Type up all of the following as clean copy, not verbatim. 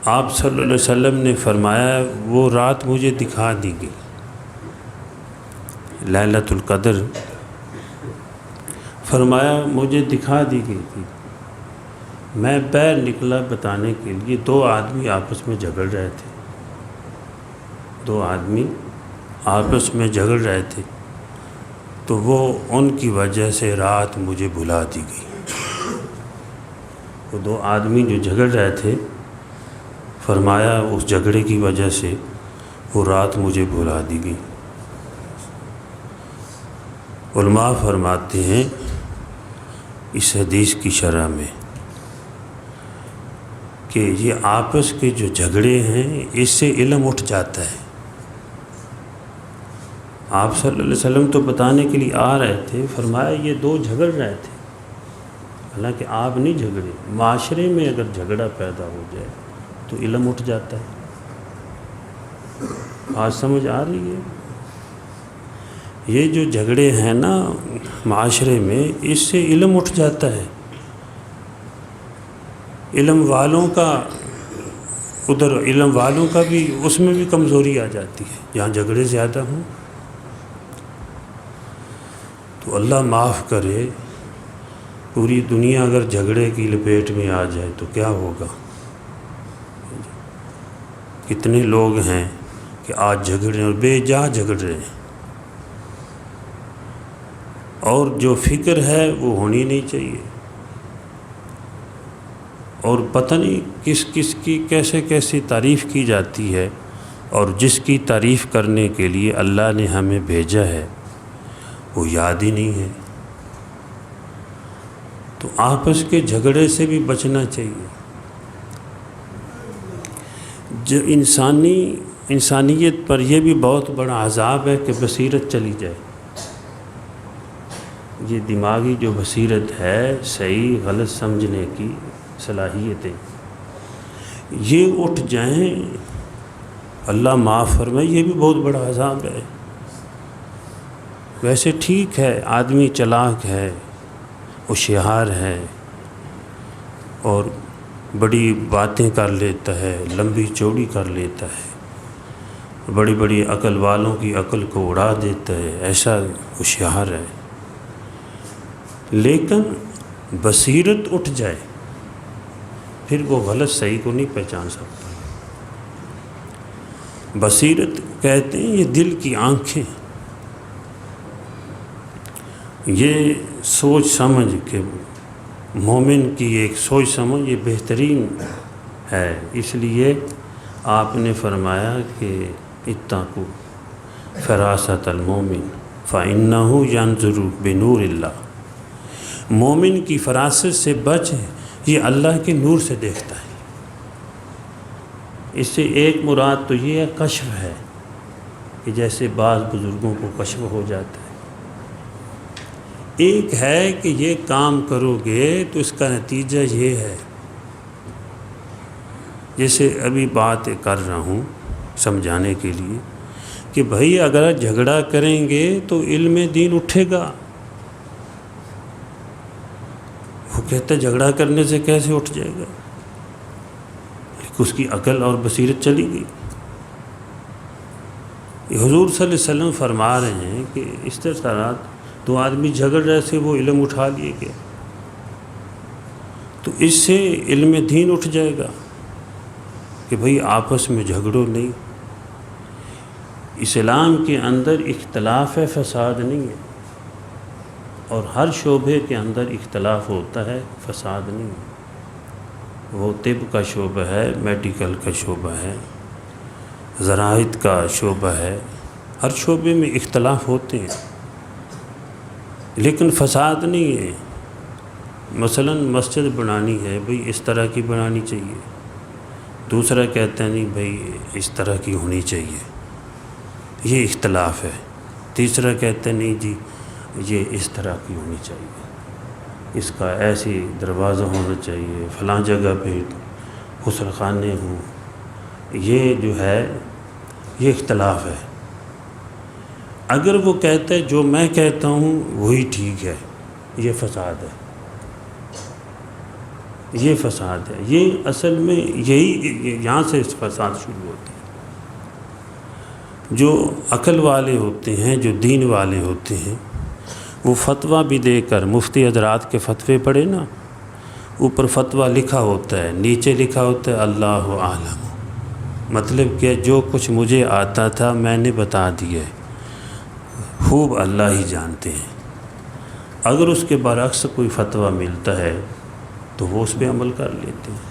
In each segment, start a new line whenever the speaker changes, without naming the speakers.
آپ صلی اللہ علیہ وسلم نے فرمایا وہ رات مجھے دکھا دی گئی، لیلۃ القدر، فرمایا مجھے دکھا دی گئی تھی، میں باہر نکلا بتانے کے لیے، دو آدمی آپس میں جھگڑ رہے تھے، دو آدمی آپس میں جھگڑ رہے تھے، تو وہ ان کی وجہ سے رات مجھے بھلا دی گئی۔ وہ دو آدمی جو جھگڑ رہے تھے، فرمایا اس جھگڑے کی وجہ سے وہ رات مجھے بھلا دی گئی۔ علماء فرماتے ہیں اس حدیث کی شرح میں کہ یہ آپس کے جو جھگڑے ہیں اس سے علم اٹھ جاتا ہے۔ آپ صلی اللہ علیہ وسلم تو بتانے کے لیے آ رہے تھے، فرمایا یہ دو جھگڑ رہے تھے، حالانکہ آپ نہیں جھگڑے، معاشرے میں اگر جھگڑا پیدا ہو جائے تو علم اٹھ جاتا ہے۔ آج سمجھ آ رہی ہے؟ یہ جو جھگڑے ہیں نا معاشرے میں، اس سے علم اٹھ جاتا ہے۔ علم والوں کا بھی اس میں بھی کمزوری آ جاتی ہے جہاں جھگڑے زیادہ ہوں۔ تو اللہ معاف کرے، پوری دنیا اگر جھگڑے کی لپیٹ میں آ جائے تو کیا ہوگا؟ کتنے لوگ ہیں کہ آج جھگڑ رہے ہیں اور بے جا جھگڑ رہے ہیں، اور جو فکر ہے وہ ہونی نہیں چاہیے، اور پتہ نہیں کس کس کی کیسے کیسی تعریف کی جاتی ہے، اور جس کی تعریف کرنے کے لیے اللہ نے ہمیں بھیجا ہے وہ یاد ہی نہیں ہے۔ تو آپس کے جھگڑے سے بھی بچنا چاہیے۔ جو انسانیت پر یہ بھی بہت بڑا عذاب ہے کہ بصیرت چلی جائے۔ یہ دماغی جو بصیرت ہے، صحیح غلط سمجھنے کی صلاحیتیں، یہ اٹھ جائیں، اللہ معاف فرمائے، یہ بھی بہت بڑا عذاب ہے۔ ویسے ٹھیک ہے، آدمی چلاک ہے، ہوشیار ہے، اور بڑی باتیں کر لیتا ہے، لمبی چوڑی کر لیتا ہے، بڑی بڑی عقل والوں کی عقل کو اڑا دیتا ہے، ایسا ہوشیار ہے، لیکن بصیرت اٹھ جائے پھر وہ غلط صحیح کو نہیں پہچان سکتا۔ بصیرت کہتے ہیں یہ دل کی آنکھیں، یہ سوچ سمجھ کے مومن کی ایک سوچ سمجھ یہ بہترین ہے۔ اس لیے آپ نے فرمایا کہ اتقوا فراست المومن فإنہ ینظر بنور اللہ، مومن کی فراست سے بچ، یہ اللہ کے نور سے دیکھتا ہے۔ اس سے ایک مراد تو یہ ہے کشف ہے، کہ جیسے بعض بزرگوں کو کشف ہو جاتا ہے۔ ایک ہے کہ یہ کام کرو گے تو اس کا نتیجہ یہ ہے، جیسے ابھی بات کر رہا ہوں سمجھانے کے لیے کہ بھائی اگر جھگڑا کریں گے تو علم دین اٹھے گا۔ وہ کہتا ہے جھگڑا کرنے سے کیسے اٹھ جائے گا؟ اس کی عقل اور بصیرت چلی گئی۔ حضور صلی اللہ علیہ وسلم فرما رہے ہیں کہ اس طرح دو آدمی جھگڑ رہے تھے، وہ علم اٹھا لیے گئے، تو اس سے علم دین اٹھ جائے گا کہ بھئی آپس میں جھگڑو نہیں۔ اسلام کے اندر اختلاف ہے، فساد نہیں ہے، اور ہر شعبے کے اندر اختلاف ہوتا ہے، فساد نہیں ہے۔ وہ طب کا شعبہ ہے، میڈیکل کا شعبہ ہے، زراعت کا شعبہ ہے، ہر شعبے میں اختلاف ہوتے ہیں، لیکن فساد نہیں ہے۔ مثلا مسجد بنانی ہے، بھئی اس طرح کی بنانی چاہیے، دوسرا کہتا ہے نہیں بھئی اس طرح کی ہونی چاہیے، یہ اختلاف ہے۔ تیسرا کہتا ہے نہیں جی یہ اس طرح کی ہونی چاہیے، اس کا ایسی دروازہ ہونا چاہیے، فلاں جگہ پہ غسل خانے ہوں، یہ جو ہے یہ اختلاف ہے۔ اگر وہ کہتا ہے جو میں کہتا ہوں وہی ٹھیک ہے، یہ فساد ہے۔ یہ فساد ہے۔ یہ اصل میں یہی یہاں سے فساد شروع ہوتا ہے۔ جو عقل والے ہوتے ہیں، جو دین والے ہوتے ہیں، وہ فتویٰ بھی دے کر، مفتی حضرات کے فتوے پڑھے نا، اوپر فتویٰ لکھا ہوتا ہے، نیچے لکھا ہوتا ہے اللہ عالم، مطلب کہ جو کچھ مجھے آتا تھا میں نے بتا دیا ہے، خوب اللہ ہی جانتے ہیں۔ اگر اس کے برعکس کوئی فتویٰ ملتا ہے تو وہ اس پہ عمل کر لیتے ہیں۔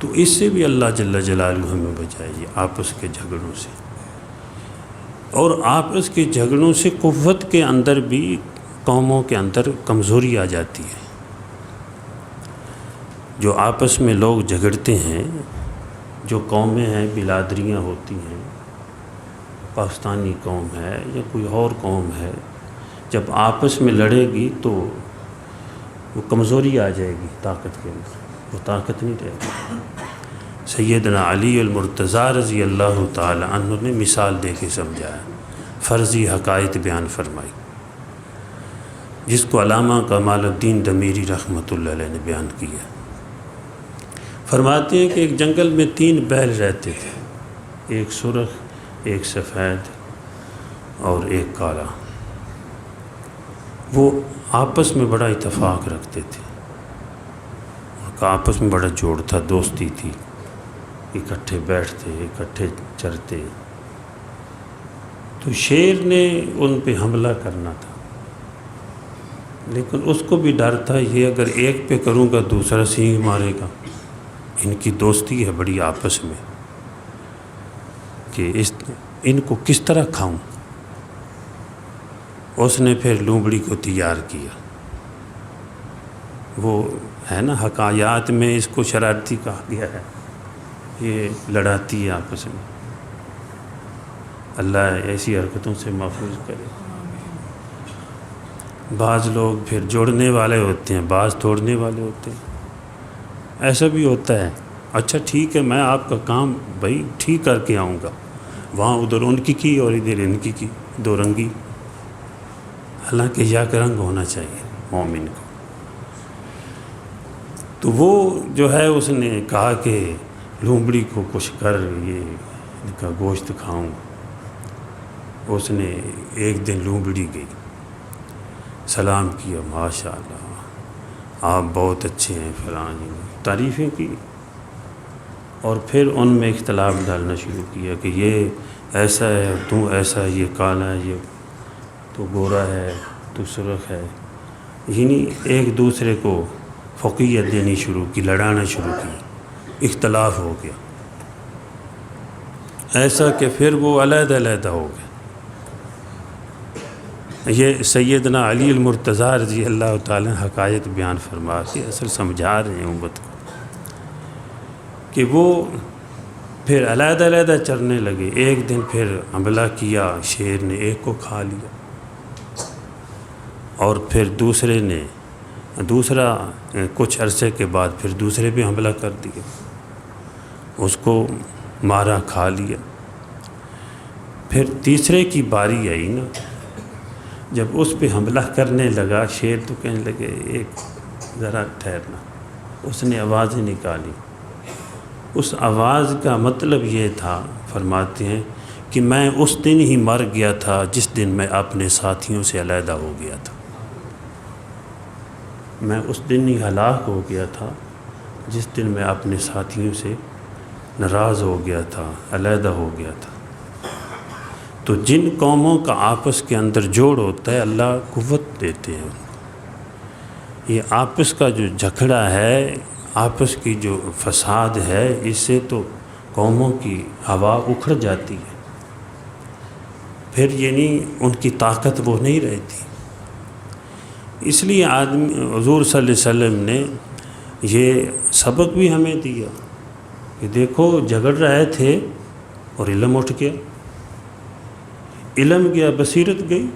تو اس سے بھی اللہ جل جلالہ ہمیں بچائے، یہ آپس کے جھگڑوں سے، اور آپس کے جھگڑوں سے قوت کے اندر بھی قوموں کے اندر کمزوری آ جاتی ہے۔ جو آپس میں لوگ جھگڑتے ہیں، جو قومیں ہیں، بلادریاں ہوتی ہیں، پاکستانی قوم ہے یا کوئی اور قوم ہے، جب آپس میں لڑے گی تو وہ کمزوری آ جائے گی طاقت کے اندر، وہ طاقت نہیں رہے گی۔ سیدنا علی المرتضیٰ رضی اللہ تعالی عنہ نے مثال دے کے سمجھایا، فرضی حقائق بیان فرمائی، جس کو علامہ کمال الدین دمیری رحمۃ اللہ علیہ نے بیان کیا۔ فرماتے ہیں کہ ایک جنگل میں 3 بیل رہتے تھے، ایک سرخ، ایک سفید اور ایک کالا۔ وہ آپس میں بڑا اتفاق رکھتے تھے، ان کا آپس میں بڑا جوڑ تھا، دوستی تھی، اکٹھے بیٹھتے، اکٹھے چرتے۔ تو شیر نے ان پہ حملہ کرنا تھا، لیکن اس کو بھی ڈر تھا، یہ اگر ایک پہ کروں گا دوسرا سینگ مارے گا۔ ان کی دوستی ہے بڑی آپس میں کہ ان کو کس طرح کھاؤں۔ اس نے پھر لومڑی کو تیار کیا۔ وہ ہے نا، حکایات میں اس کو شرارتی کہا گیا ہے، یہ لڑاتی ہے آپس میں۔ اللہ ایسی حرکتوں سے محفوظ کرے۔ بعض لوگ پھر جوڑنے والے ہوتے ہیں، بعض توڑنے والے ہوتے ہیں، ایسا بھی ہوتا ہے۔ اچھا ٹھیک ہے، میں آپ کا کام بھائی ٹھیک کر کے آؤں گا، وہاں ادھر ان کی اور ادھر ان کی، دو رنگی۔ حالانکہ یک رنگ ہونا چاہیے مومن کو۔ تو وہ جو ہے اس نے کہا کہ لومڑی کو کچھ کر، یہ ان کا گوشت کھاؤں۔ اس نے ایک دن لومڑی گئی، سلام کیا، ماشاء اللہ آپ بہت اچھے ہیں، فلاں تعریفیں کی، اور پھر ان میں اختلاف ڈالنا شروع کیا کہ یہ ایسا ہے، تو ایسا ہے، یہ کالا ہے، یہ تو گورا ہے، تو سرخ ہے، یعنی ایک دوسرے کو فوقیت دینی شروع کی، لڑانا شروع کی، اختلاف ہو گیا، ایسا کہ پھر وہ علیحدہ علیحدہ ہو گئے۔ یہ سیدنا علی المرتضیٰ رضی اللہ تعالیٰ حقائق بیان فرما کے اصل سمجھا رہے ہیں امت کو کہ وہ پھر علیحدہ علیحدہ چرنے لگے۔ ایک دن پھر حملہ کیا، شیر نے ایک کو کھا لیا، اور پھر دوسرا کچھ عرصے کے بعد پھر دوسرے پہ حملہ کر دیا، اس کو مارا، کھا لیا۔ پھر تیسرے کی باری آئی نا، جب اس پہ حملہ کرنے لگا شیر، تو کہنے لگے ایک ذرا ٹھہرنا۔ اس نے آوازیں نکالی، اس آواز کا مطلب یہ تھا، فرماتے ہیں کہ میں اس دن ہی مر گیا تھا جس دن میں اپنے ساتھیوں سے علیحدہ ہو گیا تھا، میں اس دن ہی ہلاک ہو گیا تھا جس دن میں اپنے ساتھیوں سے ناراض ہو گیا تھا، علیحدہ ہو گیا تھا۔ تو جن قوموں کا آپس کے اندر جوڑ ہوتا ہے، اللہ قوت دیتے ہیں ان کو۔ یہ آپس کا جو جھگڑا ہے، آپس کی جو فساد ہے، اس سے تو قوموں کی ہوا اکھڑ جاتی ہے، پھر یعنی ان کی طاقت وہ نہیں رہتی۔ اس لیے حضور صلی اللہ علیہ وسلم نے یہ سبق بھی ہمیں دیا کہ دیکھو جھگڑ رہے تھے اور علم اٹھ گیا، علم گیا بصیرت گئی۔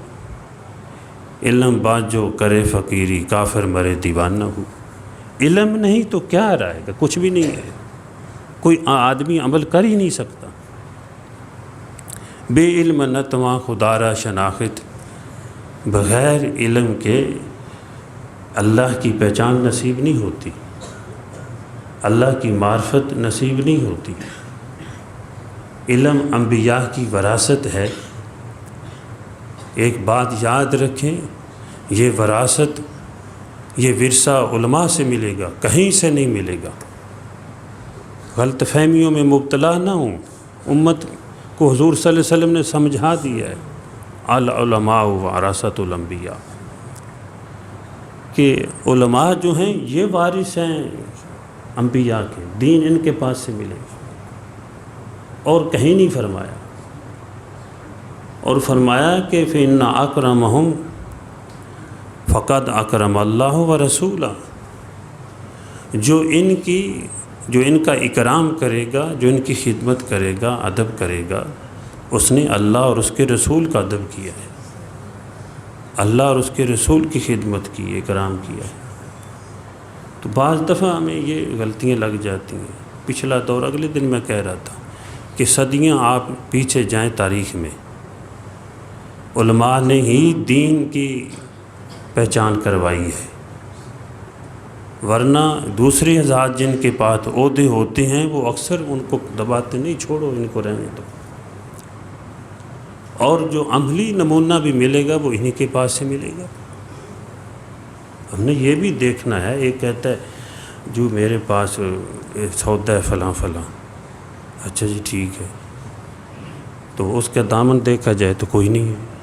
علم بات جو کرے فقیری، کافر مرے دیوانہ ہو۔ علم نہیں تو کیا رہے گا، کچھ بھی نہیں ہے، کوئی آدمی عمل کر ہی نہیں سکتا۔ بے علم نتواں خدا را شناخت، بغیر علم کے اللہ کی پہچان نصیب نہیں ہوتی، اللہ کی معرفت نصیب نہیں ہوتی۔ علم انبیاء کی وراثت ہے۔ ایک بات یاد رکھیں، یہ وراثت، یہ ورثہ علماء سے ملے گا، کہیں سے نہیں ملے گا۔ غلط فہمیوں میں مبتلا نہ ہوں۔ امت کو حضور صلی اللہ علیہ وسلم نے سمجھا دیا ہے، العلماء ورثۃ الانبیاء، کہ علماء جو ہیں یہ وارث ہیں انبیاء کے، دین ان کے پاس سے ملے گا۔ اور کہیں نہیں فرمایا، اور فرمایا کہ فإن أکرمہم فقد اکرم اللہ ورسولہ، جو ان کا اکرام کرے گا، جو ان کی خدمت کرے گا، ادب کرے گا، اس نے اللہ اور اس کے رسول کا ادب کیا ہے، اللہ اور اس کے رسول کی خدمت کی، اکرام کیا ہے۔ تو بعض دفعہ ہمیں یہ غلطیاں لگ جاتی ہیں۔ پچھلا دور، اگلے دن میں کہہ رہا تھا کہ صدیاں آپ پیچھے جائیں تاریخ میں، علماء نے ہی دین کی پہچان کروائی ہے، ورنہ دوسرے حضرات جن کے پاس عہدے ہوتے ہیں وہ اکثر ان کو دباتے نہیں، چھوڑو ان کو رہنے دو۔ اور جو عملی نمونہ بھی ملے گا وہ انہی کے پاس سے ملے گا۔ ہم نے یہ بھی دیکھنا ہے، ایک کہتا ہے جو میرے پاس سودا ہے فلاں فلاں، اچھا جی ٹھیک ہے، تو اس کا دامن دیکھا جائے تو کوئی نہیں ہے۔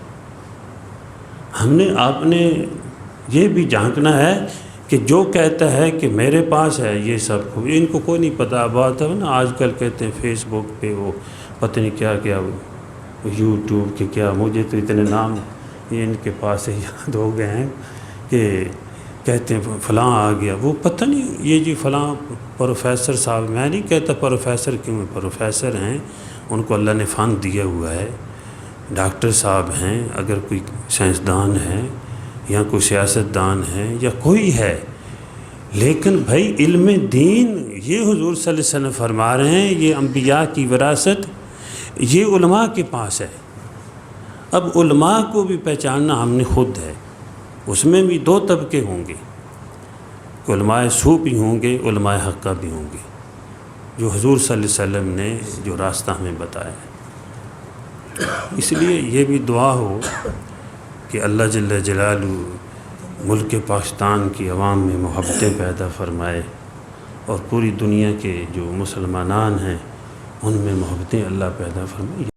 آپ نے یہ بھی جھانکنا ہے کہ جو کہتا ہے کہ میرے پاس ہے یہ سب، ان کو کوئی نہیں پتہ۔ بات ہے نا، آج کل کہتے ہیں فیس بک پہ وہ پتہ نہیں کیا کیا، یوٹیوب کے کیا، مجھے تو اتنے نام یہ ان کے پاس سے یاد ہو گئے ہیں کہ کہتے ہیں فلاں آ گیا، وہ پتہ نہیں یہ جی فلاں پروفیسر صاحب، میں نہیں کہتا پروفیسر کیوں ہیں، پروفیسر ہیں، ان کو اللہ نے فن دیا ہوا ہے، ڈاکٹر صاحب ہیں، اگر کوئی سائنسدان ہے یا کوئی سیاستدان ہے یا کوئی ہے، لیکن بھائی علم دین یہ حضور صلی اللہ علیہ وسلم فرما رہے ہیں، یہ انبیاء کی وراثت یہ علماء کے پاس ہے۔ اب علماء کو بھی پہچاننا ہم نے خود ہے، اس میں بھی دو طبقے ہوں گے، علماء سو بھی ہوں گے، علماء حقہ بھی ہوں گے، جو حضور صلی اللہ علیہ وسلم نے جو راستہ ہمیں بتایا ہے۔ اس لیے یہ بھی دعا ہو کہ اللہ جل جلالہ ملک پاکستان کی عوام میں محبتیں پیدا فرمائے، اور پوری دنیا کے جو مسلمانان ہیں ان میں محبتیں اللہ پیدا فرمائے۔